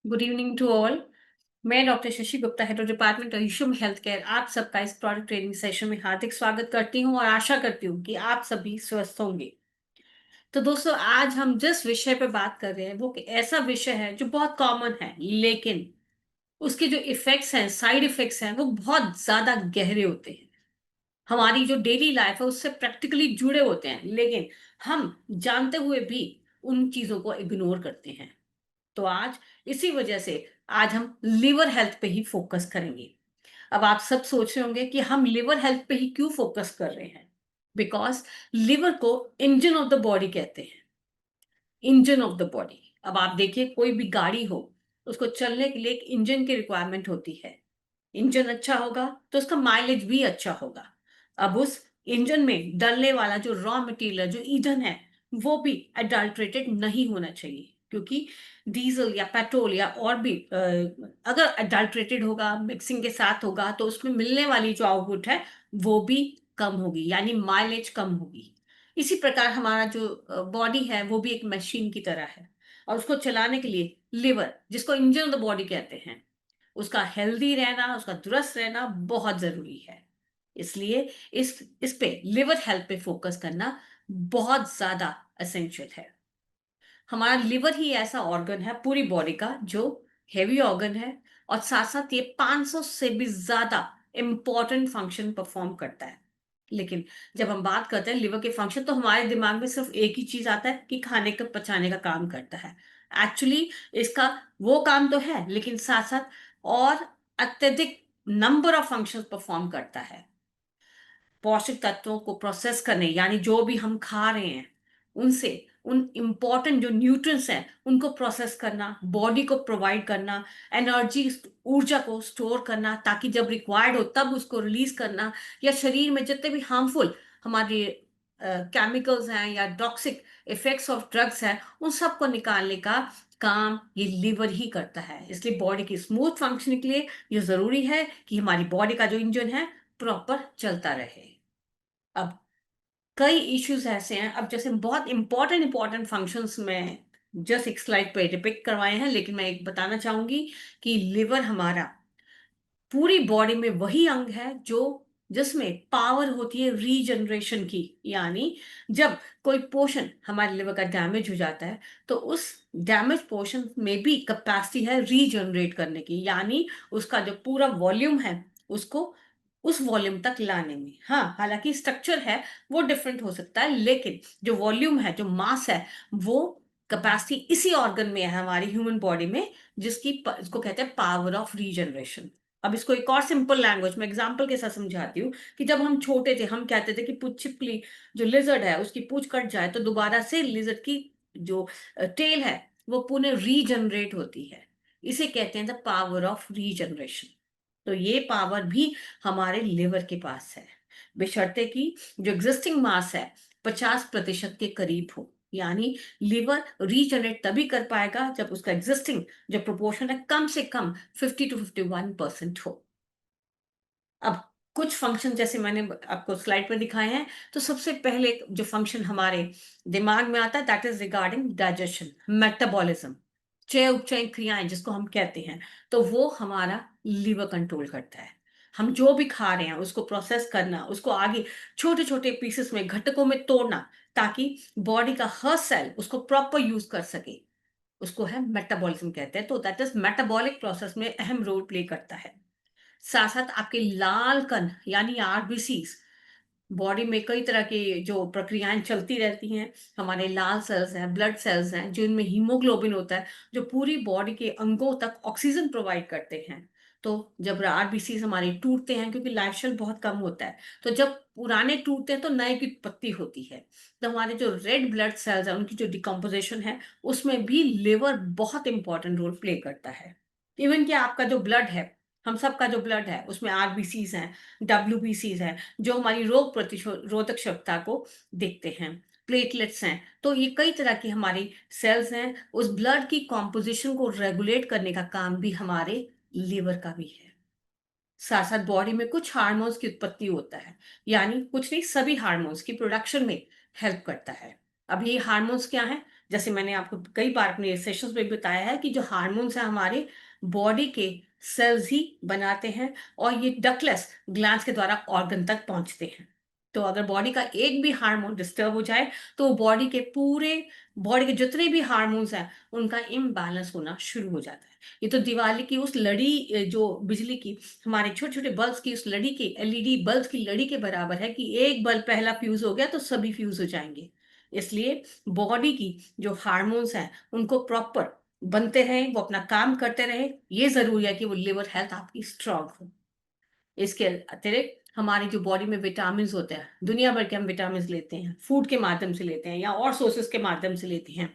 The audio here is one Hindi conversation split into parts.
Good evening to all. मैं doctor Shashi Gupta, head of department Ayushman health care, आप सबका इस प्रोडक्ट ट्रेनिंग सेशन में हार्दिक स्वागत करती हूं और आशा करती हूं कि आप सभी स्वस्थ होंगे। तो दोस्तों, आज हम जिस विषय पे बात कर रहे हैं वो एक ऐसा विषय है जो बहुत कॉमन है, लेकिन उसके जो इफेक्ट्स हैं, साइड इफेक्ट्स हैं, वो बहुत ज्यादा गहरे होते हैं। हमारी जो डेली लाइफ है उससे प्रैक्टिकली जुड़े होते हैं, लेकिन हम जानते हुए भी उन चीजों को इग्नोर करते हैं। तो आज इसी वजह से आज हम लिवर हेल्थ पे ही फोकस करेंगे। अब आप सब सोच रहे होंगे कि हम लिवर हेल्थ पे ही क्यों फोकस कर रहे हैं। बिकॉज लिवर को इंजन ऑफ द बॉडी कहते हैं। Engine of the body. अब आप देखिए, कोई भी गाड़ी हो, उसको चलने के लिए एक इंजन की रिक्वायरमेंट होती है। इंजन अच्छा होगा तो उसका माइलेज भी अच्छा होगा। अब उस इंजन में डलने वाला जो रॉ मटेरियल, जो ईंधन है, वो भी अडल्ट्रेटेड नहीं होना चाहिए, क्योंकि डीजल या पेट्रोल या और भी अगर अडल्ट्रेटेड होगा, मिक्सिंग के साथ होगा, तो उसमें मिलने वाली जो आउटपुट है वो भी कम होगी, यानी माइलेज कम होगी। इसी प्रकार हमारा जो बॉडी है वो भी एक मशीन की तरह है, और उसको चलाने के लिए लिवर, जिसको इंजन ऑफ द बॉडी कहते हैं, उसका हेल्दी रहना, उसका दुरुस्त रहना बहुत जरूरी है। इसलिए इस पे लिवर हेल्थ पे फोकस करना बहुत ज्यादा असेंशियल है। हमारा लिवर ही ऐसा ऑर्गन है पूरी बॉडी का जो हेवी ऑर्गन है, और साथ साथ ये 500 से भी ज्यादा इंपॉर्टेंट फंक्शन परफॉर्म करता है। लेकिन जब हम बात करते हैं लिवर के फंक्शन, तो हमारे दिमाग में सिर्फ एक ही चीज आता है कि खाने का पचाने का काम करता है। एक्चुअली इसका वो काम तो है, लेकिन साथ साथ और अत्यधिक नंबर ऑफ फंक्शंस परफॉर्म करता है। पौष्टिक तत्वों को प्रोसेस करने, यानी जो भी हम खा रहे हैं उनसे उन इम्पॉर्टेंट जो न्यूट्रिएंट्स हैं उनको प्रोसेस करना, बॉडी को प्रोवाइड करना, एनर्जी, ऊर्जा को स्टोर करना, ताकि जब रिक्वायर्ड हो तब उसको रिलीज करना, या शरीर में जितने भी हार्मफुल हमारे केमिकल्स हैं या टॉक्सिक इफेक्ट्स ऑफ ड्रग्स हैं, उन सब को निकालने का काम ये लिवर ही करता है। इसलिए बॉडी की स्मूथ फंक्शनिंग के लिए ये जरूरी है कि हमारी बॉडी का जो इंजन है प्रॉपर चलता रहे। अब कई इश्यूज ऐसे हैं, अब जैसे बहुत इंपॉर्टेंट इंपॉर्टेंट फंक्शंस में जस्ट एक स्लाइड पे डिपिक्ट करवाए हैं, लेकिन मैं एक बताना चाहूंगी कि लिवर हमारा पूरी बॉडी में वही अंग है जो जिसमें पावर होती है रीजनरेशन की। यानी जब कोई पोर्शन हमारे लिवर का डैमेज हो जाता है, तो उस डैमेज पोर्शन में भी कैपेसिटी है रीजनरेट करने की, यानी उसका जो पूरा वॉल्यूम है उसको उस वॉल्यूम तक लाने में। हाँ, हालांकि स्ट्रक्चर है वो डिफरेंट हो सकता है, लेकिन जो वॉल्यूम है, जो मास है, वो कैपेसिटी इसी ऑर्गन में है हमारी ह्यूमन बॉडी में, इसको कहते हैं पावर ऑफ रीजनरेशन। अब इसको एक और सिंपल लैंग्वेज में एग्जांपल के साथ समझाती हूँ कि जब हम छोटे थे, हम कहते थे कि पूछ छिपकली, जो लिजर्ड है, उसकी पूछ कट जाए तो दोबारा से लिजर्ड की जो टेल है वो पुनः रीजनरेट होती है। इसे कहते हैं द पावर ऑफ रीजनरेशन। तो ये पावर भी हमारे लिवर के पास है, बशर्ते कि जो एग्जिस्टिंग मास है 50% के करीब हो। यानी लिवर रीजनरेट तभी कर पाएगा जब उसका एग्जिस्टिंग जो प्रोपोर्शन है कम से कम 50 to 51% हो। अब कुछ फंक्शन जैसे मैंने आपको स्लाइड पर दिखाए हैं, तो सबसे पहले जो फंक्शन हमारे दिमाग में आता है that is regarding digestion, metabolism, चय उपचय क्रियाएं जिसको हम कहते हैं, तो वो हमारा लीवर कंट्रोल करता है। हम जो भी खा रहे हैं उसको प्रोसेस करना, उसको आगे छोटे छोटे पीसेस में, घटकों में तोड़ना, ताकि बॉडी का हर सेल उसको प्रॉपर यूज कर सके, उसको है मेटाबॉलिज्म कहते हैं। तो दैट इज मेटाबॉलिक प्रोसेस में अहम रोल प्ले करता है। साथ साथ आपके लाल कण यानी आरबीसीज, बॉडी में कई तरह की जो प्रक्रियाएं चलती रहती हैं। हमारे लाल सेल्स हैं, ब्लड सेल्स हैं, जिनमें हीमोग्लोबिन होता है, जो पूरी बॉडी के अंगों तक ऑक्सीजन प्रोवाइड करते हैं। तो जब आरबीसी हमारे टूटते हैं, क्योंकि लाइफ स्टाइल बहुत कम होता है, तो जब पुराने टूटते हैं तो नए की उत्पत्ति होती है। तो हमारे जो रेड ब्लड सेल्स हैं उनकी जो डिकम्पोजिशन है, उसमें भी लिवर बहुत इंपॉर्टेंट रोल प्ले करता है। इवन कि आपका जो ब्लड है, हम सबका जो ब्लड है उसमें आरबीसीज हैं, डब्ल्यूबीसीज हैं, जो हमारी रोग प्रतिरोधक क्षमता को देखते हैं। प्लेटलेट्स हैं, तो ये कई तरह की हमारी सेल्स हैं। उस ब्लड की कॉम्पोजिशन को रेगुलेट करने का काम भी हमारे लीवर का भी है। साथ साथ बॉडी में कुछ हार्मोन्स की उत्पत्ति होता है, यानी कुछ नहीं, सभी हार्मोन्स की प्रोडक्शन में हेल्प करता है। अब ये हार्मोन्स क्या हैं? जैसे मैंने आपको कई बार अपने सेशंस में भी बताया है कि जो हार्मोन्स हैं हमारे बॉडी के सेल्स ही बनाते हैं, और ये डक्टलेस ग्लैंड्स के द्वारा ऑर्गन तक पहुंचते हैं। तो अगर बॉडी का एक भी हार्मोन डिस्टर्ब हो जाए तो बॉडी के जितने भी हार्मोन्स हैं उनका इम्बैलेंस होना शुरू हो जाता है। ये तो दिवाली की उस लड़ी जो बिजली की, हमारे छोटे छोटे बल्ब्स की उस लड़ी की, एलईडी बल्ब की लड़ी के बराबर है कि एक बल्ब पहला फ्यूज हो गया तो सभी फ्यूज हो जाएंगे। इसलिए बॉडी की जो हार्मोन्स हैं उनको प्रॉपर बनते रहें, वो अपना काम करते रहें। ये जरूरी है कि वो लिवर हेल्थ आपकी स्ट्रांग हो। इसके अतिरिक्त हमारी जो बॉडी में विटामिन होते हैं, दुनिया भर के हम विटामिन लेते हैं, फूड के माध्यम से लेते हैं या और सोर्सेस के माध्यम से लेते हैं,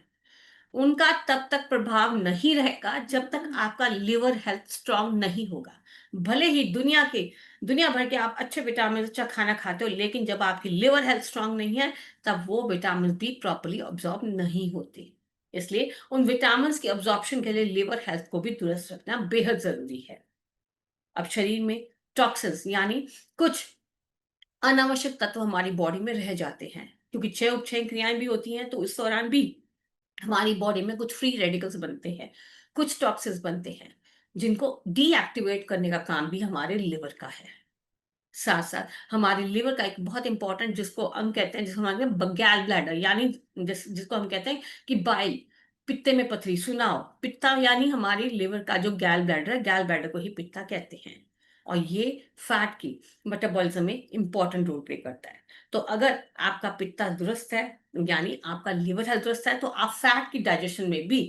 उनका तब तक प्रभाव नहीं रहेगा जब तक आपका लिवर हेल्थ स्ट्रांग नहीं होगा। भले ही दुनिया भर के आप अच्छे विटामिन, अच्छा खाना खाते हो, लेकिन जब आपकी लिवर हेल्थ स्ट्रांग नहीं है तब वो विटामिन भी प्रॉपरली ऑब्जॉर्ब नहीं होते। इसलिए उन विटामिन की ऑब्जॉर्प्शन के लिए लिवर हेल्थ को भी दुरुस्त रखना बेहद जरूरी है। अब शरीर में टॉक्सिन्स यानी कुछ अनावश्यक तत्व हमारी बॉडी में रह जाते हैं, क्योंकि क्षय उपक्षय क्रियाएं भी होती हैं, तो इस दौरान भी हमारी बॉडी में कुछ फ्री रेडिकल्स बनते हैं, कुछ टॉक्सिन्स बनते हैं, जिनको डीएक्टिवेट करने का काम भी हमारे लिवर का है। साथ साथ हमारे लिवर का एक बहुत इंपॉर्टेंट जिसको हम कहते हैं, जिसको हम गैल ब्लैडर यानी जिसको हम कहते हैं कि बाइल, पित्ते में पथरी, सुनाओ पित्ता, यानी हमारी लिवर का जो गैल ब्लैडर है, गैल ब्लैडर को ही पित्ता कहते हैं। और ये फैट की मेटाबॉलिज्म में इंपॉर्टेंट रोल प्ले करता है। तो अगर आपका पित्ता दुरुस्त है, यानी आपका लिवर हेल्थ दुरुस्त है, तो आप फैट की डाइजेशन में भी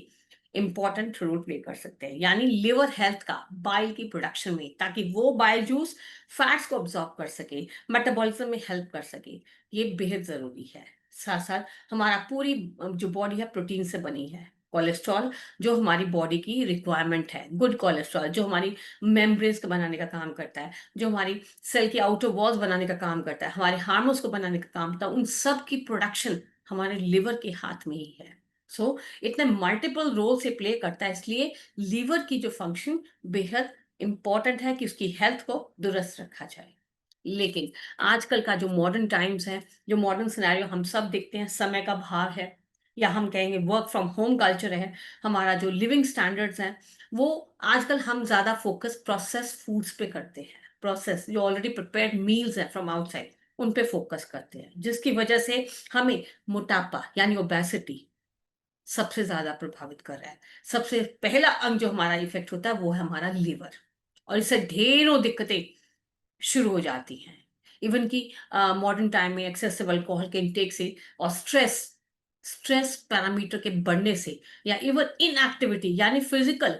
इंपॉर्टेंट रोल प्ले कर सकते हैं, यानी लिवर हेल्थ का बाइल की प्रोडक्शन में, ताकि वो बाइल जूस फैट्स को ऑब्जॉर्ब कर सके, मेटाबॉलिज्म में हेल्प कर सके। ये बेहद जरूरी है। साथ साथ हमारा पूरी जो बॉडी है प्रोटीन से बनी है। कोलेस्ट्रॉल जो हमारी बॉडी की रिक्वायरमेंट है, गुड कोलेस्ट्रॉल जो हमारी मेम्ब्रेन्स को बनाने का काम करता है, जो हमारी सेल की आउटर वॉल्स बनाने का काम करता है, हमारे हार्मोन्स को बनाने का काम करता है, उन सब की प्रोडक्शन हमारे लिवर के हाथ में ही है। सो इतने मल्टीपल रोल से प्ले करता है, इसलिए लीवर की जो फंक्शन बेहद इंपॉर्टेंट है कि उसकी हेल्थ को दुरुस्त रखा जाए। लेकिन आजकल का जो मॉडर्न टाइम्स है, जो मॉडर्न सिनेरियो हम सब देखते हैं, समय का भार है, या हम कहेंगे वर्क फ्रॉम होम कल्चर है, हमारा जो लिविंग स्टैंडर्ड्स हैं, वो आजकल हम ज्यादा फोकस प्रोसेस फूड्स पे करते हैं। प्रोसेस जो ऑलरेडी प्रिपेयर्ड मील्स हैं फ्रॉम आउटसाइड, उन पे फोकस करते हैं, जिसकी वजह से हमें मोटापा यानी ओबेसिटी सबसे ज्यादा प्रभावित कर रहा है। सबसे पहला अंग जो हमारा इफेक्ट होता है वो है हमारा लिवर, और इससे ढेरों दिक्कतें शुरू हो जाती हैं। इवन कि मॉडर्न टाइम में एक्सेसिव अल्कोहल के इंटेक से, और स्ट्रेस पैरामीटर के बढ़ने से, या इवन इनएक्टिविटी यानी फिजिकल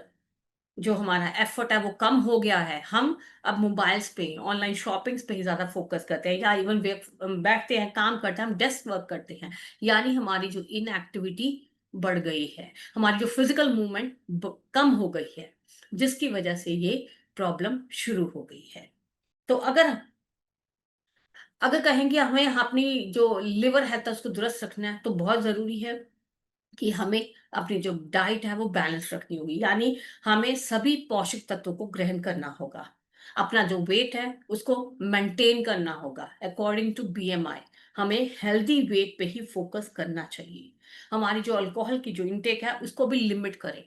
जो हमारा एफर्ट है वो कम हो गया है। हम अब मोबाइल्स पे, ऑनलाइन शॉपिंग्स पे ही ज्यादा फोकस करते हैं, या इवन बैठते हैं, काम करते हैं, हम डेस्क वर्क करते हैं, यानी हमारी जो इनएक्टिविटी बढ़ गई है, हमारी जो फिजिकल मूवमेंट कम हो गई है, जिसकी वजह से ये प्रॉब्लम शुरू हो गई है। तो अगर अगर कहें कि हमें अपनी जो लिवर हेल्थ है उसको दुरुस्त रखना है, तो बहुत जरूरी है कि हमें अपनी जो डाइट है वो बैलेंस रखनी होगी, यानी हमें सभी पोषक तत्वों को ग्रहण करना होगा। अपना जो वेट है उसको मेंटेन करना होगा अकॉर्डिंग टू बीएमआई। हमें हेल्दी वेट पे ही फोकस करना चाहिए। हमारी जो अल्कोहल की जो इंटेक है उसको भी लिमिट करें।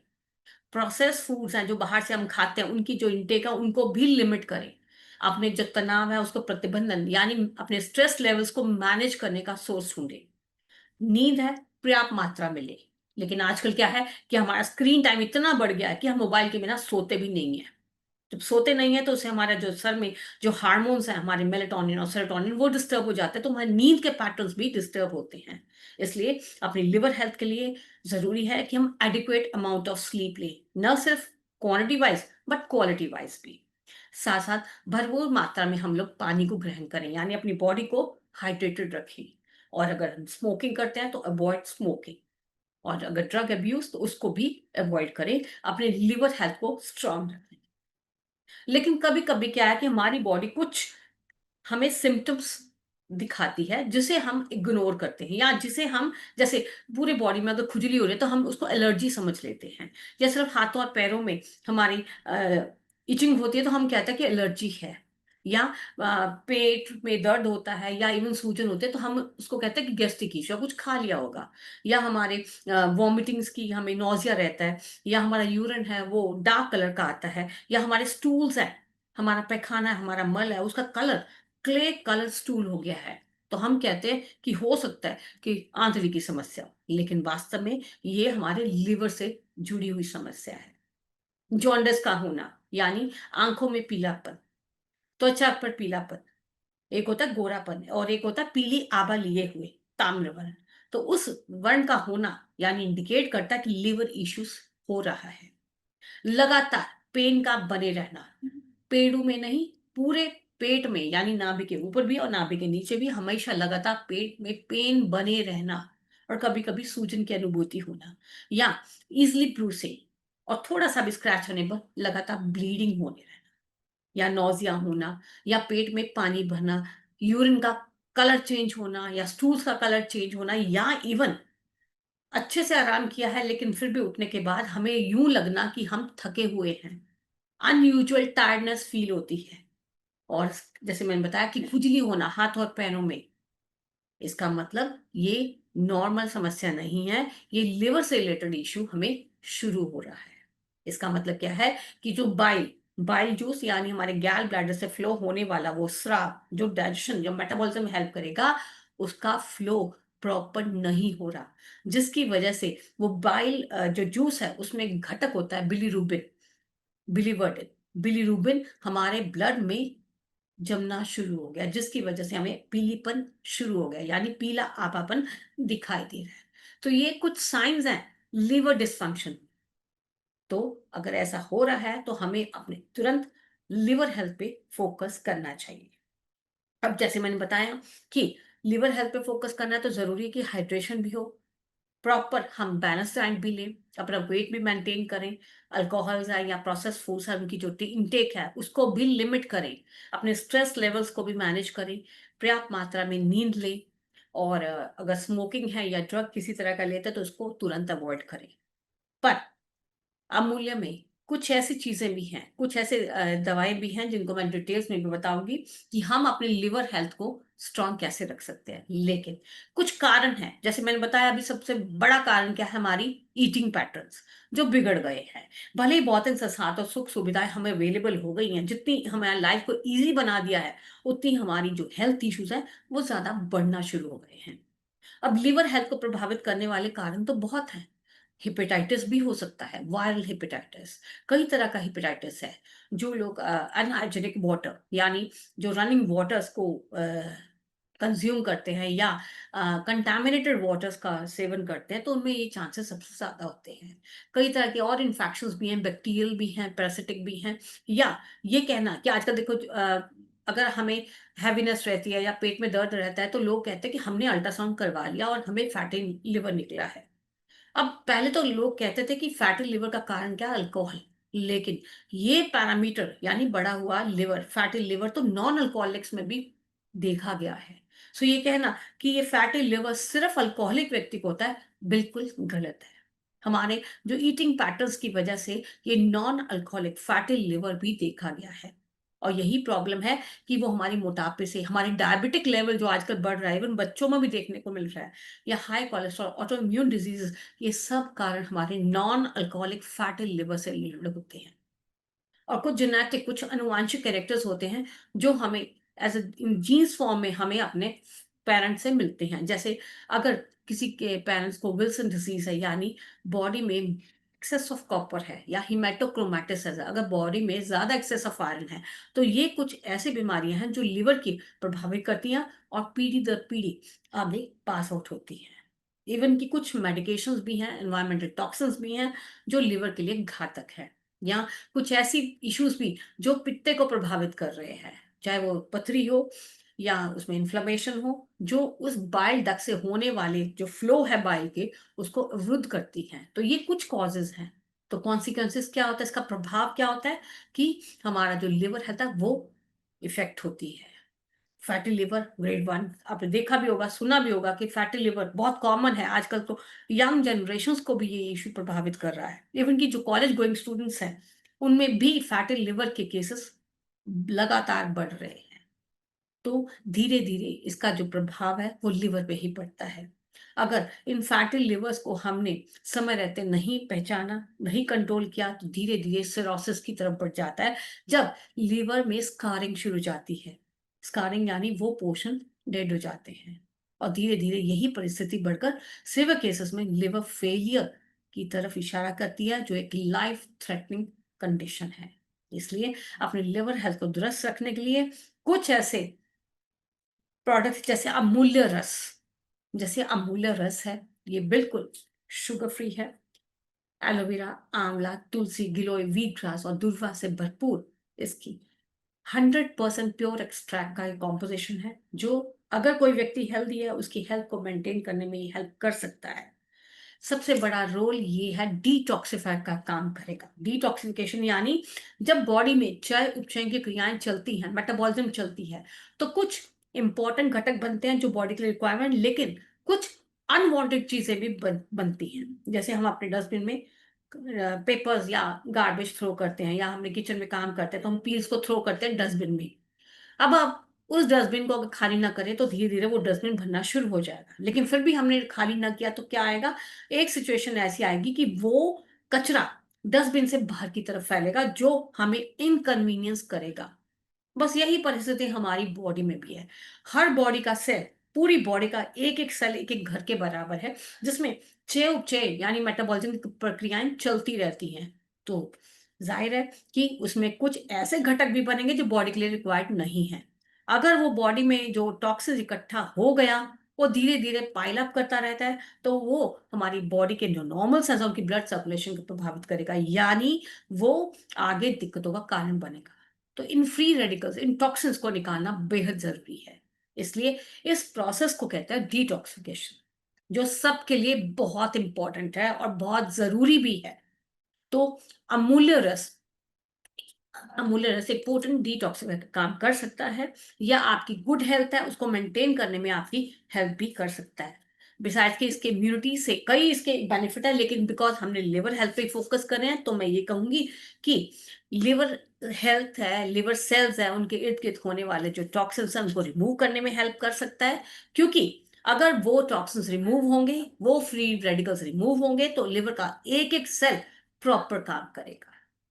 प्रोसेस फूड्स हैं जो बाहर से हम खाते हैं, उनकी जो इंटेक है उनको भी लिमिट करें। अपने जो तनाव है उसको प्रतिबंधन, यानी अपने स्ट्रेस लेवल्स को मैनेज करने का सोर्स ढूंढें। नींद है, पर्याप्त मात्रा में ले। लेकिन आजकल क्या है कि हमारा स्क्रीन टाइम इतना बढ़ गया है कि हम मोबाइल के बिना सोते भी नहीं है। जब सोते नहीं है तो उससे हमारा जो सर में जो हार्मोन्स हैं, हमारे मेलेटोनिन और सेरोटोनिन, वो डिस्टर्ब हो जाते हैं, तो हमारी नींद के पैटर्न्स भी डिस्टर्ब होते हैं। इसलिए अपनी लिवर हेल्थ के लिए जरूरी है कि हम एडिक्वेट अमाउंट ऑफ स्लीप लें, न सिर्फ quantity wise but quality wise भी। साथ साथ भरपूर मात्रा में हम लोग पानी को ग्रहण करें, यानी अपनी बॉडी को हाइड्रेटेड रखें। और अगर हम स्मोकिंग करते हैं तो अवॉइड स्मोकिंग, और अगर ड्रग अब्यूज तो उसको भी अवॉइड करें, अपने लिवर हेल्थ को स्ट्रांग रखें। लेकिन कभी कभी क्या है कि हमारी बॉडी कुछ हमें सिम्टम्स दिखाती है जिसे हम इग्नोर करते हैं, या जिसे हम, जैसे पूरे बॉडी में अगर खुजली हो रही है तो हम उसको एलर्जी समझ लेते हैं, या सिर्फ हाथों और पैरों में हमारी इचिंग होती है तो हम कहते हैं कि एलर्जी है। या पेट में दर्द होता है या इवन सूजन होते हैं, तो हम उसको कहते हैं कि गैस्ट्रिक इश्यू, कुछ खा लिया होगा। या हमारे वॉमिटिंग्स की हमें नोजिया रहता है, या हमारा यूरिन है वो डार्क कलर का आता है, या हमारे स्टूल्स है, हमारा पैखाना है, हमारा मल है, उसका कलर क्ले कलर स्टूल हो गया है, तो हम कहते हैं कि हो सकता है कि आंतरिक की समस्या, लेकिन वास्तव में ये हमारे लिवर से जुड़ी हुई समस्या है। जॉन्डिस का होना, यानी आंखों में पीलापन, त्वचा पर पीलापन, एक होता है गोरापन और एक होता है पीली आभा लिए हुए ताम्र वर्ण। तो उस वर्ण का होना यानी इंडिकेट करता है कि लिवर इश्यूज हो रहा है। लगातार पेन का बने रहना, पेड़ों में नहीं, पूरे पेट में, यानी नाभि के ऊपर भी और नाभि के नीचे भी हमेशा लगातार पेट में पेन बने रहना, और कभी कभी सूजन की अनुभूति होना, या इजली ब्रूसिंग, और थोड़ा सा भी स्क्रैच होने पर लगातार ब्लीडिंग होने रहना, या नौजिया होना, या पेट में पानी भरना, यूरिन का कलर चेंज होना, या स्टूल्स का कलर चेंज होना, या इवन अच्छे से आराम किया है लेकिन फिर भी उठने के बाद हमें यूं लगना कि हम थके हुए हैं, अनयूजुअल टायर्डनेस फील होती है। और जैसे मैंने बताया कि खुजली होना हाथ और पैरों में, इसका मतलब ये नॉर्मल समस्या नहीं है, ये लिवर से रिलेटेड इश्यू हमें शुरू हो रहा है। इसका मतलब क्या है कि जो बाइल बाइल जूस यानी हमारे गैल ब्लैडर से फ्लो होने वाला वो स्राव, जो डाइजेशन जो मेटाबॉलिज्म में हेल्प करेगा, उसका फ्लो प्रॉपर नहीं हो रहा, जिसकी वजह से वो बाइल जो जूस है उसमें एक घटक होता है बिलीरुबिन, बिलीवर्डिन, बिलीरुबिन हमारे ब्लड में जमना शुरू हो गया, जिसकी वजह से हमें पीलीपन शुरू हो गया, यानी पीला आपापन दिखाई दे रहा है। तो ये कुछ साइंस हैं लिवर डिस्फंक्शन। तो अगर ऐसा हो रहा है तो हमें अपने तुरंत लिवर हेल्थ पे फोकस करना चाहिए। अब जैसे मैंने बताया कि लिवर हेल्थ पे फोकस करना है तो जरूरी है कि हाइड्रेशन भी हो, प्रॉपर हम बैलेंस डाइट भी लें, अपना वेट भी मेंटेन करें, अल्कोहल है या प्रोसेस फूड्स है उनकी जो इनटेक है उसको भी लिमिट करें, अपने स्ट्रेस लेवल्स को भी मैनेज करें, पर्याप्त मात्रा में नींद लें, और अगर स्मोकिंग है या ड्रग किसी तरह का लेते हैं तो उसको तुरंत अवॉइड करें। पर अमूल्य में कुछ ऐसी चीजें भी हैं, कुछ ऐसे दवाएं भी हैं जिनको मैं डिटेल्स में भी बताऊंगी कि हम अपने लिवर हेल्थ को स्ट्रांग कैसे रख सकते हैं। लेकिन कुछ कारण हैं, जैसे मैंने बताया अभी सबसे बड़ा कारण क्या है, हमारी ईटिंग पैटर्न्स जो बिगड़ गए हैं। भले ही बहुत संसाधन और सुख सुविधाएं हमें अवेलेबल हो गई हैं, जितनी हमारी लाइफ को इजी बना दिया है, उतनी हमारी जो हेल्थ इश्यूज हैं वो ज्यादा बढ़ना शुरू हो गए हैं। अब लिवर हेल्थ को प्रभावित करने वाले कारण तो बहुत हैं। हेपेटाइटिस भी हो सकता है, वायरल हेपेटाइटिस, कई तरह का हेपेटाइटिस है। जो लोग अनहाइजेनिक वाटर यानी जो रनिंग वाटर्स को कंज्यूम करते हैं, या कंटामिनेटेड वाटर्स का सेवन करते हैं, तो उनमें ये चांसेस सबसे ज्यादा होते हैं। कई तरह के और इन्फेक्शंस भी हैं, बैक्टीरियल भी हैं, पैरासिटिक भी हैं। या ये कहना कि आजकल देखो अगर हमें हैवीनेस रहती है या पेट में दर्द रहता है तो लोग कहते हैं कि हमने अल्ट्रासाउंड करवा लिया और हमें फैटी लिवर निकला है। अब पहले तो लोग कहते थे कि फैटी लिवर का कारण क्या है, अल्कोहल। लेकिन ये पैरामीटर यानी बढ़ा हुआ लिवर, फैटी लिवर तो नॉन अल्कोहलिक्स में भी देखा गया है। सो ये कहना कि ये फैटी लिवर सिर्फ अल्कोहलिक व्यक्ति को होता है, बिल्कुल गलत है। हमारे जो ईटिंग पैटर्न्स की वजह से ये नॉन अल्कोहलिक फैटी लिवर भी देखा गया है। और यही प्रॉब्लम है कि वो हमारी मोटापे से, हमारी डायबिटिक लेवल जो आजकल बढ़ रहा है, इवन बच्चों में भी देखने को मिल रहा है, या high cholesterol, auto immune disease, ये सब कारण हमारे नॉन अल्कोहलिक फैटी लिवर से रिलेटेड होते हैं। और कुछ जेनेटिक, कुछ अनुवांशिक कैरेक्टर्स होते हैं जो हमें एज जीन्स फॉर्म में हमें अपने पेरेंट्स से मिलते हैं। जैसे अगर किसी के पेरेंट्स को विल्सन डिजीज है, यानी बॉडी में एक्सेस ऑफ कॉपर है, या हिमेटोक्रोमैटिस है, अगर बॉडी में ज्यादा एक्सेस ऑफ आयरन है, तो ये कुछ ऐसी बीमारियां हैं जो लिवर की प्रभावित करती हैं और पीढ़ी दर पीढ़ी आगे पास आउट होती हैं। इवन की कुछ मेडिकेशंस भी हैं, एनवायरमेंटल टॉक्सिन्स भी हैं जो लिवर के लिए घातक है। या कुछ ऐसी इश्यूज भी जो पित्ते को प्रभावित कर रहे हैं, चाहे वो पथरी हो या उसमें इन्फ्लेमेशन हो, जो उस बाइल डक्ट से होने वाले जो फ्लो है बाइल के, उसको अवरुद्ध करती हैं। तो ये कुछ कॉजेज हैं। तो कॉन्सिक्वेंसेस क्या होता है, इसका प्रभाव क्या होता है कि हमारा जो लिवर है वो इफेक्ट होती है। फैटी लिवर ग्रेड 1, आपने देखा भी होगा, सुना भी होगा कि फैटी लिवर बहुत कॉमन है आजकल। तो यंग जनरेशन्स को भी ये इशू प्रभावित कर रहा है। इवन की जो कॉलेज गोइंग स्टूडेंट्स हैं उनमें भी फैटी लिवर के केसेस लगातार बढ़ रहे हैं। तो धीरे धीरे इसका जो प्रभाव है वो लिवर पे ही पड़ता है। अगर इन फैटी लिवर्स को हमने समय रहते नहीं पहचाना, नहीं कंट्रोल किया, तो धीरे धीरे सिरोसिस की तरफ बढ़ जाता है। जब लिवर में स्कारिंग शुरू हो जाती है, स्कारिंग यानी वो पोर्शन डेड हो जाते हैं, और धीरे धीरे यही परिस्थिति बढ़कर सिवियर केसेस में लिवर फेलियर की तरफ इशारा करती है, जो एक लाइफ थ्रेटनिंग कंडीशन है। इसलिए अपने लिवर हेल्थ को दुरुस्त रखने के लिए कुछ ऐसे प्रोडक्ट जैसे अमूल्य रस है, ये बिल्कुल शुगर फ्री है। एलोवेरा, आंवला, तुलसी, गिलोय, व्हीट ग्रास और दूर्वा से भरपूर इसकी 100% प्योर एक्सट्रैक्ट का एक कॉम्पोजिशन है, जो अगर कोई व्यक्ति हेल्दी है उसकी हेल्थ को मेंटेन करने में ये हेल्प कर सकता है। सबसे बड़ा रोल ये है, डिटॉक्सिफायर का काम करेगा। डिटॉक्सिफिकेशन यानी जब बॉडी में चय उपचय की क्रियाएं चलती हैं, मेटाबॉलिज्म चलती है, तो कुछ इंपॉर्टेंट घटक बनते हैं जो बॉडी के लिए रिक्वायरमेंट, लेकिन कुछ अनवांटेड चीजें भी बनती हैं। जैसे हम अपने डस्टबिन में पेपर्स या गार्बेज थ्रो करते हैं, या हमने किचन में काम करते हैं तो हम पील्स को थ्रो करते हैं डस्टबिन में। अब आप उस डस्टबिन को अगर खाली ना करें तो धीरे धीरे वो डस्टबिन भरना शुरू हो जाएगा, लेकिन फिर भी हमने खाली ना किया तो क्या आएगा, एक सिचुएशन ऐसी आएगी कि वो कचरा डस्टबिन से बाहर की तरफ फैलेगा, जो हमें इनकन्वीनियंस करेगा। बस यही परिस्थिति हमारी बॉडी में भी है। हर बॉडी का सेल, पूरी बॉडी का एक एक सेल एक एक घर के बराबर है, जिसमें चय उपचय यानी मेटाबॉलिज्म की प्रक्रियाएं चलती रहती हैं। तो जाहिर है कि उसमें कुछ ऐसे घटक भी बनेंगे जो बॉडी के लिए रिक्वायर्ड नहीं है। अगर वो बॉडी में जो टॉक्सिन इकट्ठा हो गया, वो धीरे धीरे पाइल अप करता रहता है, तो वो हमारी बॉडी के जो नॉर्मल सेल्स हैं उनकी ब्लड सर्कुलेशन को प्रभावित करेगा, यानी वो आगे दिक्कतों का कारण बनेगा। तो in free radicals, in toxins को निकालना बेहद जरूरी है। इसलिए इस प्रोसेस को कहते हैं डिटॉक्सिफिकेशन, जो सबके लिए बहुत इंपॉर्टेंट है और बहुत जरूरी भी है। तो अमूल्य रस अमूल्य रस एक पोटेंट डिटॉक्सिफायर काम कर सकता है, या आपकी गुड हेल्थ है उसको मेंटेन करने में आपकी हेल्प भी कर सकता है। बिसाइड्स कि इसके इम्यूनिटी से कई इसके बेनिफिट है, लेकिन बिकॉज हमने लिवर हेल्थ पे फोकस कर रहे हैं, तो मैं ये कहूंगी कि लिवर हेल्थ है, लिवर सेल्स है, उनके इर्द गिर्द होने वाले जो टॉक्सिन्स हैं उनको रिमूव करने में हेल्प कर सकता है। क्योंकि अगर वो टॉक्सिन्स रिमूव होंगे, वो फ्री रेडिकल्स रिमूव होंगे, तो लिवर का एक एक सेल प्रॉपर काम करेगा।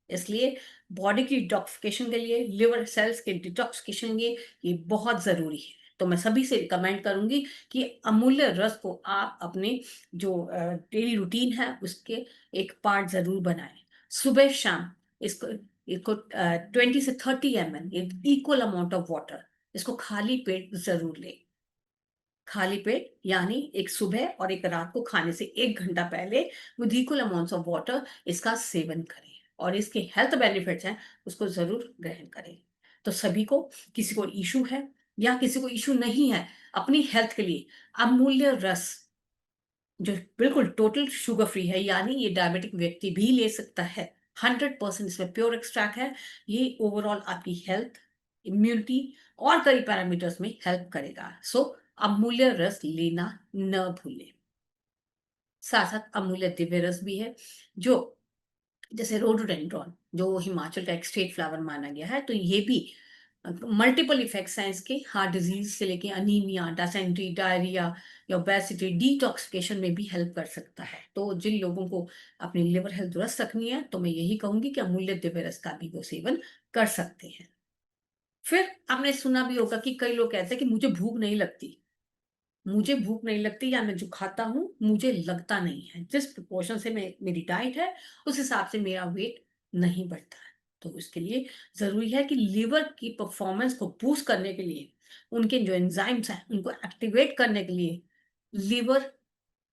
इसलिए बॉडी की डिटॉक्सिफिकेशन के लिए, लिवर सेल्स के डिटॉक्सिफिकेशन के लिए ये बहुत जरूरी है। तो मैं सभी से रिकमेंड करूंगी कि अमूल्य रस को आप अपने जो डेली रूटीन है उसके एक पार्ट जरूर बनाएं। सुबह शाम इसको इसको 20 से 30 ml equal amount of water, इसको खाली पेट जरूर लें। खाली पेट यानी एक सुबह और एक रात को खाने से 1 घंटा पहले with equal amounts of water इसका सेवन करें, और इसके हेल्थ बेनिफिट्स हैं उसको जरूर ग्रहण करें। तो सभी को, किसी को इशू है या किसी को इशू नहीं है, अपनी हेल्थ के लिए अमूल्य रस, जो बिल्कुल टोटल शुगर फ्री है, यानी ये डायबिटिक व्यक्ति भी ले सकता है, 100% इसमें प्योर एक्सट्रैक्ट है, ये ओवरऑल आपकी हेल्थ, इम्यूनिटी और कई पैरामीटर्स में हेल्प करेगा। सो अमूल्य रस लेना न भूलें। साथ साथ अमूल्य दिव्य रस भी है, जो जैसे रोडोडेंड्रॉन, जो हिमाचल का एक स्टेट फ्लावर माना गया है, तो ये भी मल्टीपल इफेक्ट्स हैं इसके, हार्ट डिजीज से लेके अनीमिया, डायसेंट्री, डायरिया या ओबेसिटी, डिटॉक्सिफिकेशन में भी हेल्प कर सकता है। तो जिन लोगों को अपनी लिवर हेल्थ दुरुस्त रखनी है, तो मैं यही कहूंगी कि अमूल्य दिव्य रस का भी वो सेवन कर सकते हैं। फिर आपने सुना भी होगा कि कई लोग कहते हैं कि मुझे भूख नहीं लगती, या मैं जो खाता हूँ मुझे लगता नहीं है, जिस प्रोपोर्शन से मैं मेरी डाइट है उस हिसाब से मेरा वेट नहीं बढ़ता है। तो इसके लिए जरूरी है कि लिवर की परफॉर्मेंस को बूस्ट करने के लिए, उनके जो एंजाइम्स हैं उनको एक्टिवेट करने के लिए, लिवर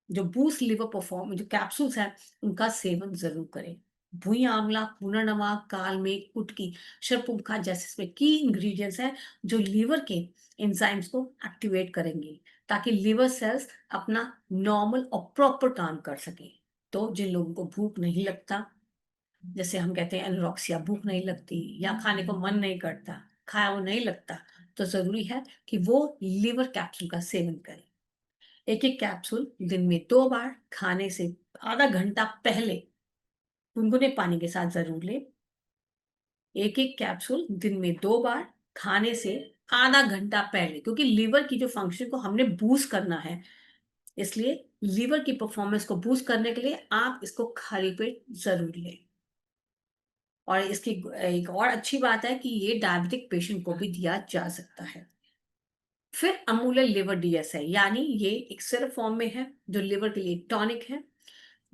जो बूस्ट लिवर परफॉर्म जो कैप्सूल्स हैं उनका सेवन जरूर करें। भुई आंवला, पूर्णनवा, काल मेघ, कुटकी, शरपुंखा जैसे इसमें की इंग्रेडिएंट्स हैं जो लीवर के एंजाइम्स को एक्टिवेट करेंगे, ताकि लिवर सेल्स अपना नॉर्मल और प्रॉपर काम कर सके। तो जिन लोगों को भूख नहीं लगता, जैसे हम कहते हैं एनोरेक्सिया, भूख नहीं लगती या खाने को मन नहीं करता, खाया वो नहीं लगता, तो जरूरी है कि वो लिवर कैप्सूल का सेवन करें। एक एक कैप्सूल दिन में 2 बार, खाने से आधा घंटा पहले गुनगुने पानी के साथ जरूर लें। एक-एक कैप्सूल दिन में 2 बार खाने से आधा घंटा पहले, क्योंकि लिवर की जो फंक्शन को हमने बूस्ट करना है, इसलिए लिवर की परफॉर्मेंस को बूस्ट करने के लिए आप इसको खाली पेट ज़रूर लें। और इसकी एक और अच्छी बात है कि ये डायबिटिक पेशेंट को भी दिया जा सकता है। फिर अमूल्य लिवर डीएस है, यानी ये एक सिरप फॉर्म में है, जो लिवर के लिए टॉनिक है।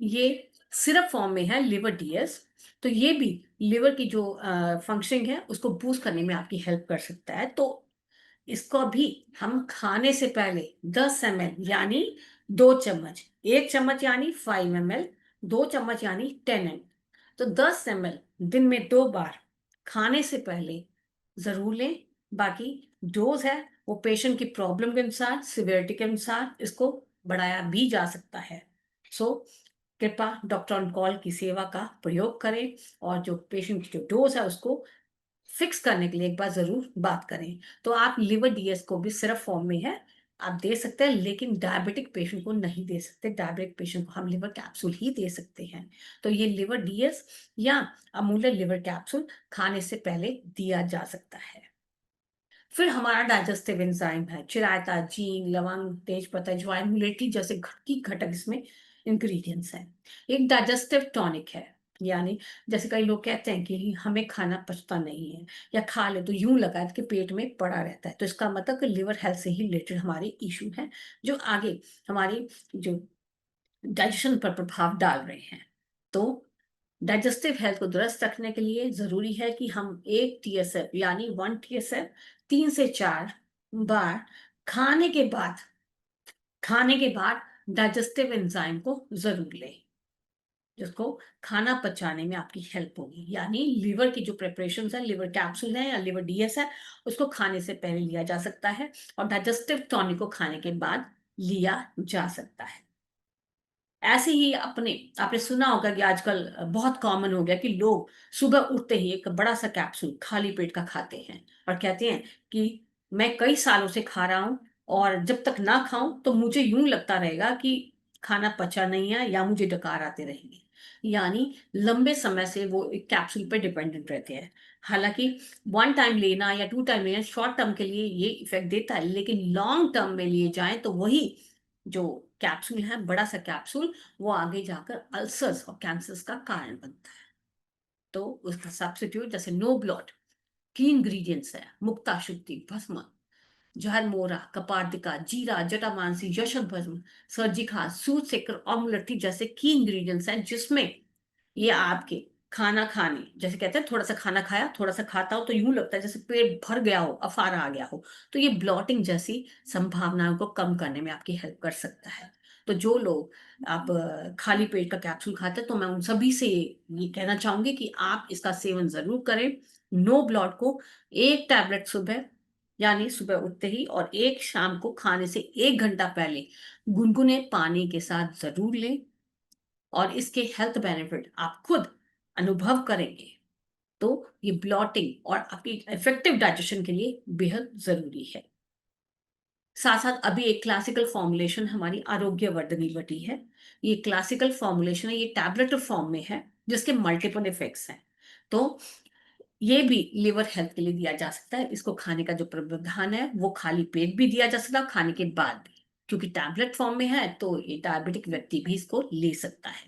ये सिरप फॉर्म में है लिवर डीएस, तो ये भी लिवर की जो फंक्शनिंग है उसको बूस्ट करने में आपकी हेल्प कर सकता है। तो इसको भी हम खाने से पहले 10 एमएल यानी 2 चम्मच, 1 चम्मच यानी 5 एमएल, 2 चम्मच यानी 10 एमएल। तो 10 एमएल दिन में 2 बार खाने से पहले ज़रूर लें। बाकी डोज़ है वो पेशेंट की प्रॉब्लम के अनुसार, सिवियरिटी के अनुसार इसको बढ़ाया भी जा सकता है। सो कृपया डॉक्टर ऑन कॉल की सेवा का प्रयोग करें और जो पेशेंट की जो डोज़ है उसको फिक्स करने के लिए एक बार ज़रूर बात करें। तो आप लिवर डीएस को भी सिरप फॉर्म में है, आप दे सकते हैं, लेकिन डायबिटिक पेशेंट को नहीं दे सकते। डायबिटिक पेशेंट को हम लिवर कैप्सूल ही दे सकते हैं। तो ये लिवर डीएस या अमूल्य लिवर कैप्सूल खाने से पहले दिया जा सकता है। फिर हमारा डाइजेस्टिव एंजाइम है, चिरायता, जींग, लवंग, तेजपत्ता, अजवाइन, मुलेठी जैसे की घटक इसमें इंग्रेडिएंट्स हैं। एक डाइजेस्टिव टॉनिक है, यानी जैसे कई लोग कहते हैं कि हमें खाना पचता नहीं है या खा ले तो यूं लगा है कि पेट में पड़ा रहता है, तो इसका मतलब कि लिवर हेल्थ से ही रिलेटेड हमारे इशू हैं, जो आगे हमारी जो डाइजेशन पर प्रभाव डाल रहे हैं। तो डाइजेस्टिव हेल्थ को दुरुस्त रखने के लिए ज़रूरी है कि हम 1 टीएसएफ यानी 1 टीएसएफ 3 से 4 बार खाने के बाद खाने के बाद डाइजेस्टिव एंजाइम को ज़रूर लें, जिसको खाना पचाने में आपकी हेल्प होगी। यानी लिवर की जो प्रिपरेशंस हैं, लिवर कैप्सूल है या लिवर डीएस है, उसको खाने से पहले लिया जा सकता है और डाइजेस्टिव टॉनिक को खाने के बाद लिया जा सकता है। ऐसे ही आपने सुना होगा कि आजकल बहुत कॉमन हो गया कि लोग सुबह उठते ही एक बड़ा-सा कैप्सूल खाली पेट का खाते हैं और कहते हैं कि मैं कई सालों से खा रहा हूँ और जब तक ना खाऊँ तो मुझे यूँ लगता रहेगा कि खाना पचा नहीं है या मुझे डकार आते रहेंगे। यानी लंबे समय से वो एक कैप्सूल पे डिपेंडेंट रहते हैं। हालाँकि 1 टाइम लेना या 2 टाइम लेना शॉर्ट टर्म के लिए ये इफ़ेक्ट देता है, लेकिन लॉन्ग टर्म में लिए जाएँ तो वही जो कैप्सूल है, बड़ा-सा कैप्सूल, वो आगे जाकर अल्सर्स और कैंसर्स का कारण बनता है। तो उसका सब्स्टिट्यूट जैसे नो ब्लॉट की इंग्रीडिएंट्स है, मुक्ता, शुद्धि, भस्म, जहरमोरा, कपार्दिका, जीरा, जटामांसी, यशक भस्म, सर्जिखास, सूतसेकर और मुलट्ठी जैसे की इंग्रीडिएंट्स हैं, जिसमें ये आपके खाना खाने, जैसे कहते हैं थोड़ा-सा खाना खाया, थोड़ा-सा खाता हो तो यूँ लगता है जैसे पेट भर गया हो, अफारा आ गया हो। तो ये ब्लॉटिंग जैसी संभावनाओं को कम करने में आपकी हेल्प कर सकता है। तो जो लोग आप खाली पेट का कैप्सूल खाते हैं, तो मैं उन सभी से ये कहना चाहूँगी कि आप इसका सेवन ज़रूर करें। नो ब्लॉट को 1 टैबलेट सुबह, यानी सुबह उठते ही, और 1 शाम को खाने से 1 घंटा पहले गुनगुने पानी के साथ ज़रूर लें। और इसके हेल्थ बेनिफिट आप खुद अनुभव करेंगे। तो ये ब्लॉटिंग और आपकी इफेक्टिव डाइजेशन के लिए बेहद ज़रूरी है। साथ-साथ अभी एक क्लासिकल फॉर्मुलेशन हमारी आरोग्यवर्धिनी बटी है। ये क्लासिकल फॉर्मुलेशन है, ये टैबलेट फॉर्म में है, जिसके मल्टीपल इफेक्ट्स हैं। तो ये भी लिवर हेल्थ के लिए दिया जा सकता है। इसको खाने का जो प्रावधान है, वो खाली पेट भी दिया जा सकता है और खाने के बाद भी। क्योंकि टैबलेट फॉर्म में है, तो ये डायबिटिक व्यक्ति भी इसको ले सकता है।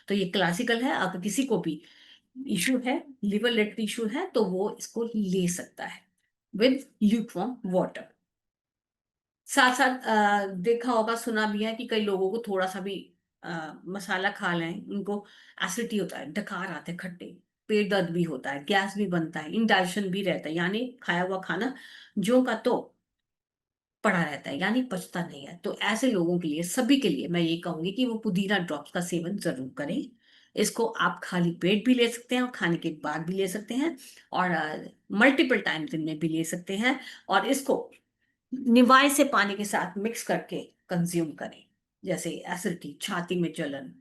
तो ये क्लासिकल है, अगर किसी को भी इश्यू है, लिवर रिलेटेड इश्यू है, तो वो इसको ले सकता है विद ल्यूकवार्म वाटर। साथ-साथ देखा होगा, सुना भी है कि कई लोगों को थोड़ा-सा भी मसाला खा लें, उनको एसिडिटी होता है, डकार आते हैं खट्टे, पेट दर्द भी होता है, गैस भी बनता है, इंडाइजेशन भी रहता है, यानी खाया हुआ खाना ज्यों का त्यों पड़ा रहता है, यानी पचता नहीं है। तो ऐसे लोगों के लिए, सभी के लिए मैं ये कहूँगी कि वो पुदीना ड्रॉप्स का सेवन ज़रूर करें। इसको आप खाली पेट भी ले सकते हैं और खाने के बाद भी ले सकते हैं और मल्टीपल टाइम दिन में भी ले सकते हैं और इसको निवाय से पानी के साथ मिक्स करके कंज़्यूम करें। जैसे एसिडिटी, छाती में जलन,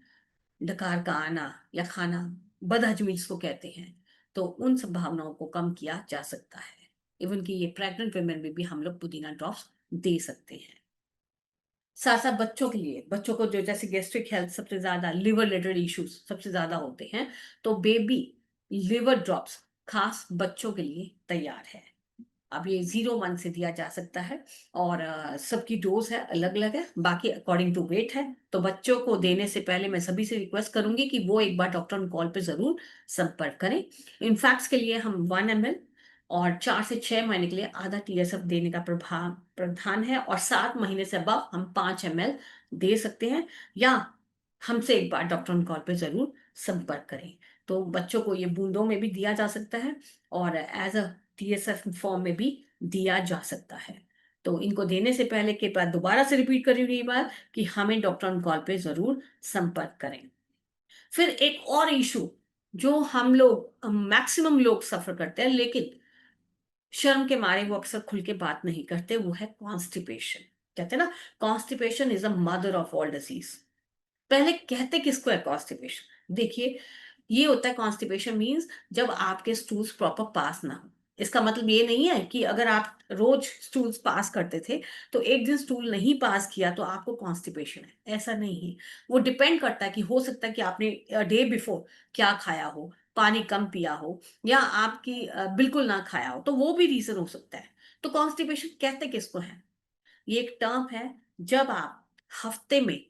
डकार का आना या खाना बदहज़मी जिसको कहते हैं, तो उन संभावनाओं को कम किया जा सकता है। इवन कि ये प्रेग्नेंट वुमेन में भी हम लोग पुदीना ड्रॉप्स दे सकते हैं। साथ-साथ बच्चों के लिए, बच्चों को जो जैसे गैस्ट्रिक हेल्थ सबसे ज़्यादा, लिवर रिलेटेड इश्यूज़ सबसे ज़्यादा होते हैं, तो बेबी लिवर ड्रॉप्स खास बच्चों के लिए तैयार है। अब ये 0-1 से दिया जा सकता है और सबकी डोज है अलग अलग है, बाकी अकॉर्डिंग टू वेट है। तो बच्चों को देने से पहले मैं सभी से रिक्वेस्ट करूंगी कि वो एक बार डॉक्टर ऑन कॉल पे जरूर संपर्क करें। इनफैक्ट्स के लिए हम 1 ml और 4 से 6 महीने के लिए आधा TSF देने का प्रावधान है, और 7 महीने से अब हम 5 ml दे सकते हैं, या हमसे एक बार डॉक्टर ऑन कॉल पे जरूर संपर्क करें। तो बच्चों को ये बूंदों में भी दिया जा सकता है और एज अ TSF फॉर्म में भी दिया जा सकता है। तो इनको देने से पहले के बाद दोबारा से रिपीट कर रही हूँ ये बात कि हमें डॉक्टर ऑन कॉल पे जरूर संपर्क करें। फिर एक और इशू जो हम लोग मैक्सिमम लोग सफर करते हैं, लेकिन शर्म के मारे वो अक्सर खुल के बात नहीं करते, वो है कॉन्स्टिपेशन। कहते हैं ना, constipation is a mother of all disease. पहले कहते किसको है कॉन्स्टिपेशन? देखिए, ये होता है कॉन्स्टिपेशन मीन्स जब आपके स्टूल्स प्रॉपर पास ना हो। इसका मतलब ये नहीं है कि अगर आप रोज स्टूल्स पास करते थे तो एक दिन स्टूल नहीं पास किया तो आपको कॉन्स्टिपेशन है, ऐसा नहीं है। वो डिपेंड करता है कि हो सकता है कि आपने डे बिफोर क्या खाया हो, पानी कम पिया हो, या आपकी बिल्कुल ना खाया हो, तो वो भी रीजन हो सकता है। तो कॉन्स्टिपेशन कहते किसको है? ये एक टर्म है जब आप हफ्ते में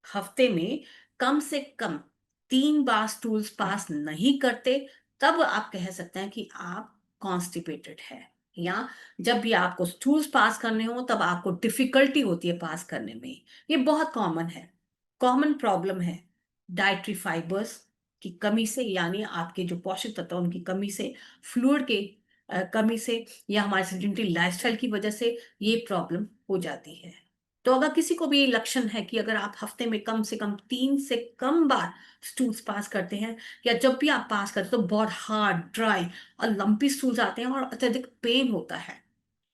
हफ्ते में कम से कम 3 बार स्टूल्स पास नहीं करते, तब आप कह सकते हैं कि आप कॉन्स्टिपेटेड है। या जब भी आपको स्टूल्स पास करने हो तब आपको डिफिकल्टी होती है पास करने में। ये बहुत कॉमन है, कॉमन प्रॉब्लम है डाइटरी फाइबर्स की कमी से, यानी आपके जो पोषक तत्व हैं, उनकी कमी से, फ्लूइड के कमी से, या हमारे सेडेंटरी लाइफस्टाइल की वजह से ये प्रॉब्लम हो जाती है। तो अगर किसी को भी ये लक्षण है कि अगर आप हफ्ते में कम से कम 3 से कम बार स्टूल्स पास करते हैं, या जब भी आप पास करते हैं तो बहुत हार्ड, ड्राई और लंपी स्टूल्स आते हैं और अत्यधिक पेन होता है,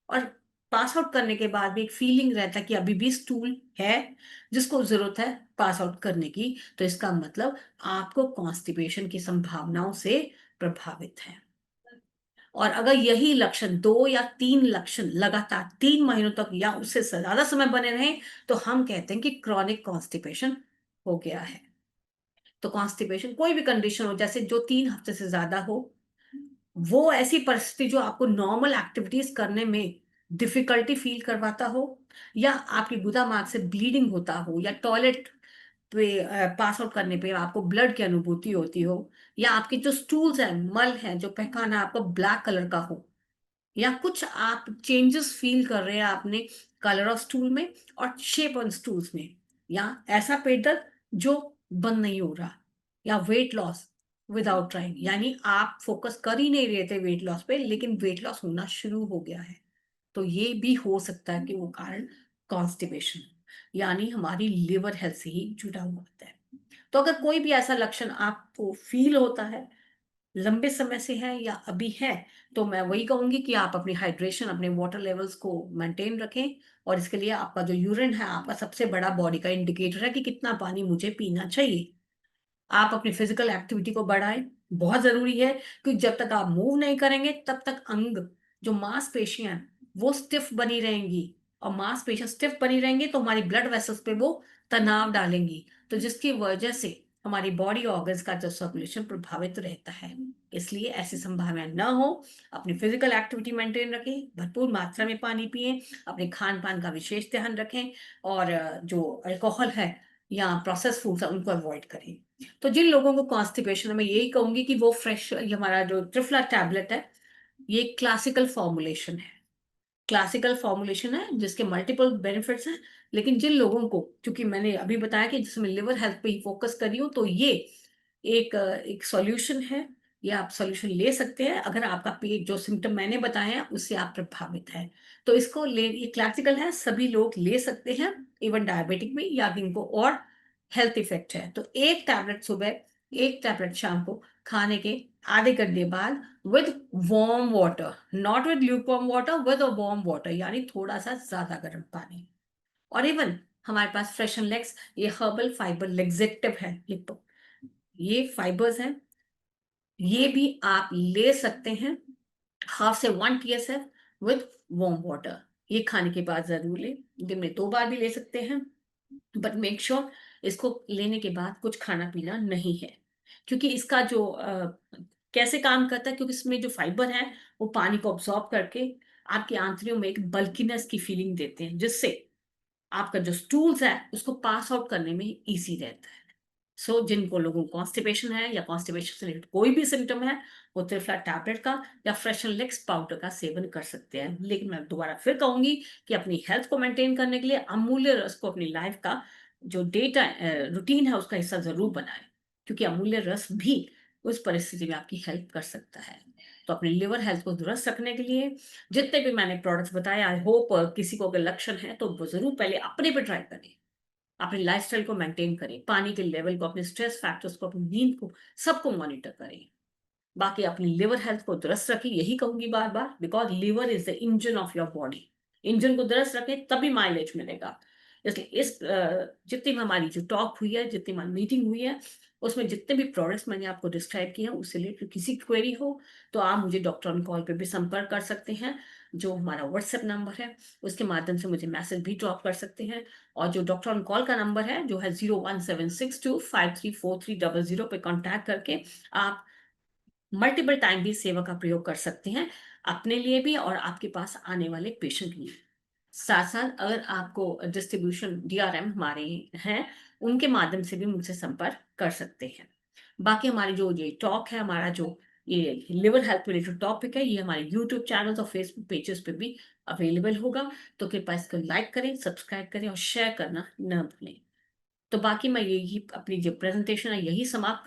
और पास आउट करने के बाद भी एक फीलिंग रहता है कि अभी भी स्टूल है जिसको जरूरत है पास आउट करने की, तो इसका मतलब आपको कॉन्स्टिपेशन की संभावनाओं से प्रभावित है। और अगर यही लक्षण 2 या 3 लक्षण लगातार 3 महीनों तक या उससे ज्यादा समय बने रहे, तो हम कहते हैं कि क्रॉनिक कॉन्स्टिपेशन हो गया है। तो कॉन्स्टिपेशन कोई भी कंडीशन हो, जैसे जो 3 हफ्ते से ज्यादा हो, वो ऐसी परिस्थिति जो आपको नॉर्मल एक्टिविटीज करने में डिफिकल्टी फील करवाता हो, या आपकी गुदा मार्ग से ब्लीडिंग होता हो, या टॉयलेट पे पास आउट करने पे आपको ब्लड की अनुभूति होती हो, या आपके जो स्टूल्स हैं, मल है, जो पैखाना आपको ब्लैक कलर का हो, या कुछ आप चेंजेस फील कर रहे हैं आपने कलर ऑफ स्टूल में और शेप ऑन स्टूल्स में, या ऐसा पेट दर्द जो बंद नहीं हो रहा, या वेट लॉस विदाउट ट्राइंग, यानी आप फोकस कर ही नहीं रहे थे वेट लॉस पे लेकिन वेट लॉस होना शुरू हो गया है, तो ये भी हो सकता है कि वो कारण कॉन्स्टिपेशन, यानी हमारी लिवर हेल्थ से ही जुड़ा हुआ होता है। तो अगर कोई भी ऐसा लक्षण आपको फील होता है, लंबे समय से है या अभी है, तो मैं वही कहूंगी कि आप अपनी हाइड्रेशन, अपने वाटर लेवल्स को मेंटेन रखें। और इसके लिए आपका जो यूरिन है आपका सबसे बड़ा बॉडी का इंडिकेटर है कि कितना पानी मुझे पीना चाहिए। आप अपनी फिजिकल एक्टिविटी को बढ़ाएं, बहुत जरूरी है, क्योंकि जब तक आप मूव नहीं करेंगे तब तक अंग, जो मांसपेशियां हैं, वो स्टिफ बनी रहेंगी, और मांसपेशियां स्टिफ बनी रहेंगी तो हमारी ब्लड वेसल्स पे वो तनाव डालेंगी, तो जिसकी वजह से हमारी बॉडी ऑर्गन्स का जो सर्कुलेशन प्रभावित रहता है। इसलिए ऐसी संभावना न हो, अपनी फिजिकल एक्टिविटी मेंटेन रखें, भरपूर मात्रा में पानी पिएं, अपने खान पान का विशेष ध्यान रखें, और जो अल्कोहल है या प्रोसेस फूड्स है उनको अवॉइड करें। तो जिन लोगों को कॉन्स्टिपेशन है, मैं यही कहूंगी कि वो फ्रेश, ये हमारा जो ट्रिफला टैबलेट है, ये क्लासिकल फॉर्मुलेशन है। क्लासिकल फॉर्मुलेशन है जिसके मल्टीपल बेनिफिट्स हैं, लेकिन जिन लोगों को, क्योंकि मैंने अभी बताया कि जिसमें लिवर हेल्थ पे ही फोकस करी हूँ, तो ये एक सॉल्यूशन है। ये आप सॉल्यूशन ले सकते हैं अगर आपका पेट, जो सिम्टम मैंने बताए हैं उससे आप प्रभावित हैं। तो इसको ले, ये क्लासिकल है, सभी लोग ले सकते हैं, इवन डायबिटिक भी, या जिनको और हेल्थ इफेक्ट है, तो एक टैबलेट सुबह, एक टैबलेट शाम को खाने के आधे घंटे बाद, with warm water, not with lukewarm water, with warm water, यानी थोड़ा सा ज्यादा गर्म पानी। और इवन हमारे पास फ्रेश एंड लेग्स, ये हर्बल फाइबर लेग्जेक्टिव है, ये फाइबर्स हैं, ये भी आप ले सकते हैं, हाफ से 1 TSF विद वार्म वाटर। ये खाने के बाद जरूर लें, दिन में 2 बार भी ले सकते हैं, बट मेक श्योर इसको लेने के बाद कुछ खाना पीना नहीं है, क्योंकि इसका जो कैसे काम करता है? क्योंकि इसमें जो फाइबर है वो पानी को अब्सॉर्ब करके आपकी आंतड़ियों में एक बल्कीनेस की फीलिंग देते हैं, जिससे आपका जो स्टूल्स है उसको पास आउट करने में इजी रहता है। सो जिनको लोगों को कॉन्स्टिपेशन है या कॉन्स्टिपेशन से रिलेटेड कोई भी सिम्टम है, वो त्रिफला टैबलेट का या फ्रेश एंड लिक्स पाउडर का सेवन कर सकते हैं। लेकिन मैं दोबारा फिर कहूंगी कि अपनी हेल्थ को मेंटेन करने के लिए अमूल्य रस को अपनी लाइफ का जो डेटा रूटीन है उसका हिस्सा जरूर बनाएं, क्योंकि अमूल्य रस भी उस परिस्थिति में आपकी हेल्प कर सकता है। तो अपने लिवर हेल्थ को दुरुस्त रखने के लिए जितने भी मैंने प्रोडक्ट्स बताए, आई होप किसी को अगर लक्षण है तो वो जरूर पहले अपने पे ट्राई करें, अपने लाइफस्टाइल को मेंटेन करें, पानी के लेवल को, अपने स्ट्रेस फैक्टर्स को, अपनी नींद को, सबको मॉनिटर करें। बाकी अपनी लिवर हेल्थ को दुरुस्त रखें, यही कहूंगी बार बार, because liver is the engine of your body. Engine को दुरुस्त रखें तभी माइलेज मिलेगा। इसलिए जितनी भी हमारी जो टॉक हुई है, जितनी हमारी मीटिंग हुई है, उसमें जितने भी प्रोडक्ट्स मैंने आपको डिस्क्राइब किए हैं, उससे रिलेटेड किसी की क्वेरी हो तो आप मुझे डॉक्टर ऑन कॉल पे भी संपर्क कर सकते हैं। जो हमारा व्हाट्सएप नंबर है उसके माध्यम से मुझे मैसेज भी ड्रॉप कर सकते हैं। और जो डॉक्टर ऑन कॉल का नंबर है जो है 01762534300 पे कॉन्टैक्ट करके आप मल्टीपल टाइम भी सेवा का प्रयोग कर सकते हैं, अपने लिए भी और आपके पास आने वाले पेशेंट के लिए। साथ साथ अगर आपको डिस्ट्रीब्यूशन डीआरएम हमारे हैं, उनके माध्यम से भी मुझसे संपर्क कर सकते हैं। बाकी हमारी जो ये टॉक है, हमारा जो ये लिवर हेल्थ रिलेटेड टॉपिक है, ये हमारे यूट्यूब चैनल और फेसबुक पेजेस पे भी अवेलेबल होगा। तो कृपया इसको लाइक करें, सब्सक्राइब करें और शेयर करना न भूलें। तो बाकी मैं यही अपनी जो प्रेजेंटेशन है यही समाप्त करती हूँ।